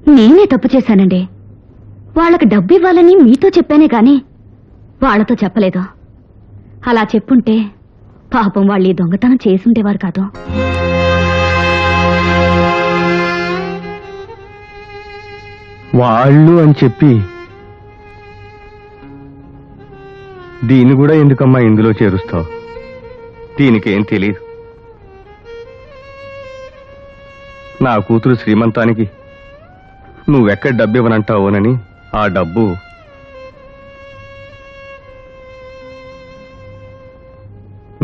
నేనే తప్పు చేశానండి. వాళ్ళకి డబ్బు ఇవ్వాలని మీతో చెప్పానే గాని వాళ్లతో చెప్పలేదు. అలా చెప్పుంటే పాపం వాళ్ళు ఈ దొంగతనం చేసుండేవారు కాదు. వాళ్ళు అని చెప్పి దీన్ని కూడా ఎందుకమ్మా ఇందులో చేరుస్తావు? దీనికేం తెలియదు. నా కూతురు శ్రీమంతానికి నువ్వెక్కడ డబ్బు ఇవ్వనంటావోనని ఆ డబ్బు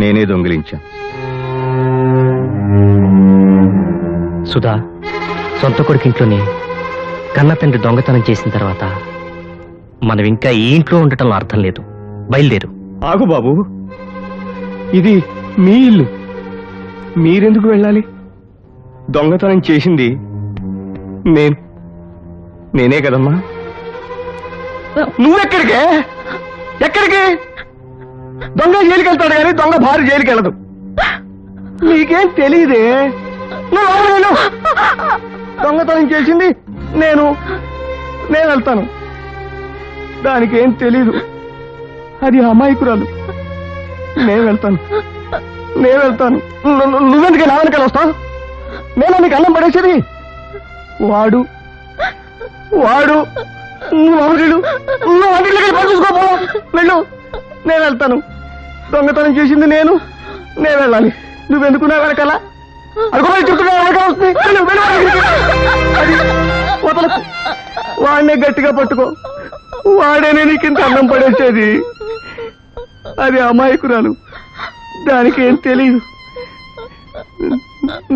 నేనే దొంగిలించా. సుధా, సొంత కొడుకింట్లోనే కన్న తండ్రి దొంగతనం చేసిన తర్వాత మనం ఇంకా ఈ ఇంట్లో ఉండటంలో అర్థం లేదు. బయలుదేరు. ఆగు బాబు, ఇది మీ ఇల్లు. మీరెందుకు వెళ్ళాలి? దొంగతనం చేసింది నేనే కదమ్మా. నువ్వెక్కడికే? ఎక్కడికి? దొంగ జైలుకి వెళ్తాడు కానీ దొంగ భార్య జైలుకి వెళ్ళదు. నీకేం తెలియదే? దొంగతనం చేసింది నేను వెళ్తాను. దానికేం తెలీదు. అది అమాయకురాలు. నేను వెళ్తాను. నువ్వెందుకే నా వెనకాల వస్తావు? నేను నీకు అన్నం పడేసేది. వాడు చూసుకోపో. వెళ్ళు. నేను వెళ్తాను. దొంగతనం చేసింది నేను వెళ్ళాలి. నువ్వెందుకు నా వెనకాల? వదలకు. వాడినే గట్టిగా పట్టుకో. వాడేనే నీకింత అన్నం పడేసేది. అది అమాయకురాలు. దానికి ఏం తెలియదు.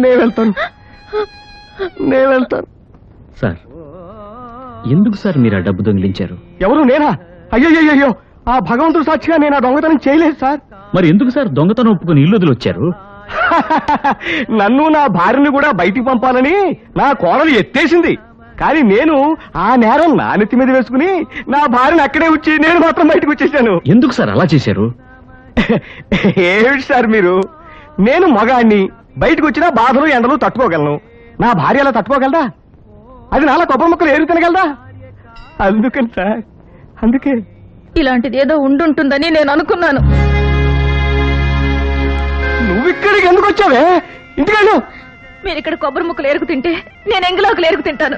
నేను వెళ్తాను. సార్, ఎందుకు సార్ మీరు ఆ డబ్బు దొంగిలించారు? ఎవరు? నేనా? అయ్యో, ఆ భగవంతుడు సాక్షిగా నేను ఆ దొంగతనం చేయలేదు సార్. మరి ఎందుకు సార్ దొంగతనం ఒప్పుకుని ఇల్లు వదిలొచ్చారు? నన్ను నా భార్యని కూడా బయటికి పంపాలని నా కోడలు ఎత్తేసింది. కానీ నేను ఆ నేరం నా నెత్తి మీద వేసుకుని నా భార్యను అక్కడే వచ్చి నేను మాత్రం బయటకు వచ్చేసాను. ఎందుకు సార్ అలా చేశారు? ఏమిటి సార్ మీరు? నేను మగాణ్ణి, బయటకు వచ్చినా బాధలు ఎండలు తట్టుకోగలను. నా భార్య అలా తట్టుకోగలదా? అది నాలా కొబ్బరి ముక్కలు ఏరు తినగలదా? అందుకని సార్, అందుకే ఇలాంటిది ఏదో ఉండుంటుందని నేను అనుకున్నాను. నువ్వు ఇక్కడికి ఎందుకు వచ్చావే? ఇంటికెళ్ళు. మీరు ఇక్కడ కొబ్బరి ముక్కలు ఏరుకు తింటే నేను ఎంగిలోకి ఏరుకు తింటాను.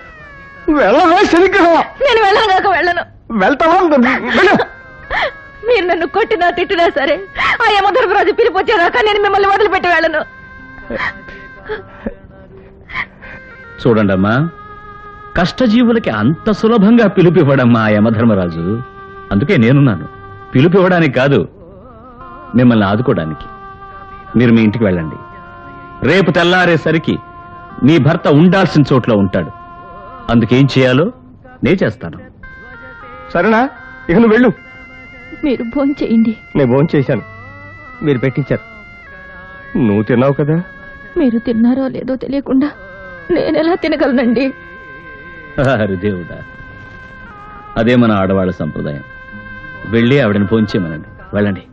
వెళ్ళవే సరిగ్గా. నేను వెళ్ళగాక వెళ్ళను. వెళ్తావా? వెళ్ళు. మీరు నన్ను కొట్టినా తిట్టినా సరే ఆ యమధర్మరాజు పిలిపి వచ్చేదాకా నేను మిమ్మల్ని వదిలిపెట్టి వెళ్ళను. చూడండమ్మా, కష్టజీవులకి అంత సులభంగా పిలుపివ్వడమ్మా ఆ యమధర్మరాజు. అందుకే నేనున్నాను. పిలుపివ్వడానికి కాదు, మిమ్మల్ని ఆదుకోవడానికి. మీరు మీ ఇంటికి వెళ్ళండి. రేపు తెల్లారేసరికి మీ భర్త ఉండాల్సిన చోట్ల ఉంటాడు. అందుకేం చేయాలో నే చేస్తాను. సరేనా? ఇక నువ్వు వెళ్ళు. మీరు భోంచేయండి. నేను భోంచేశాను. మీరు పెట్టించారు. నువ్వు తిన్నావు కదా. మీరు తిన్నారో లేదో తెలియకుండా నేనెలా తినగలనండి? అరే దేవుడా, అదే మన ఆడవాళ్ళ సంప్రదాయం. వెళ్ళి ఆవిడని భోంచేయమనండి. వెళ్ళండి.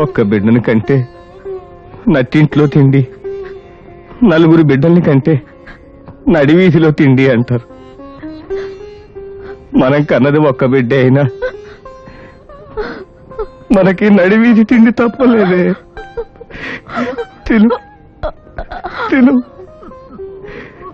ఒక్క బిడ్డని కంటే నట్టింట్లో తిండి, నలుగురు బిడ్డల్ని కంటే నడివీధిలో తిండి అంటారు. మనం కన్నది ఒక్క బిడ్డే అయినా మనకి నడివీధి తిండి తప్పలేదే. తిను.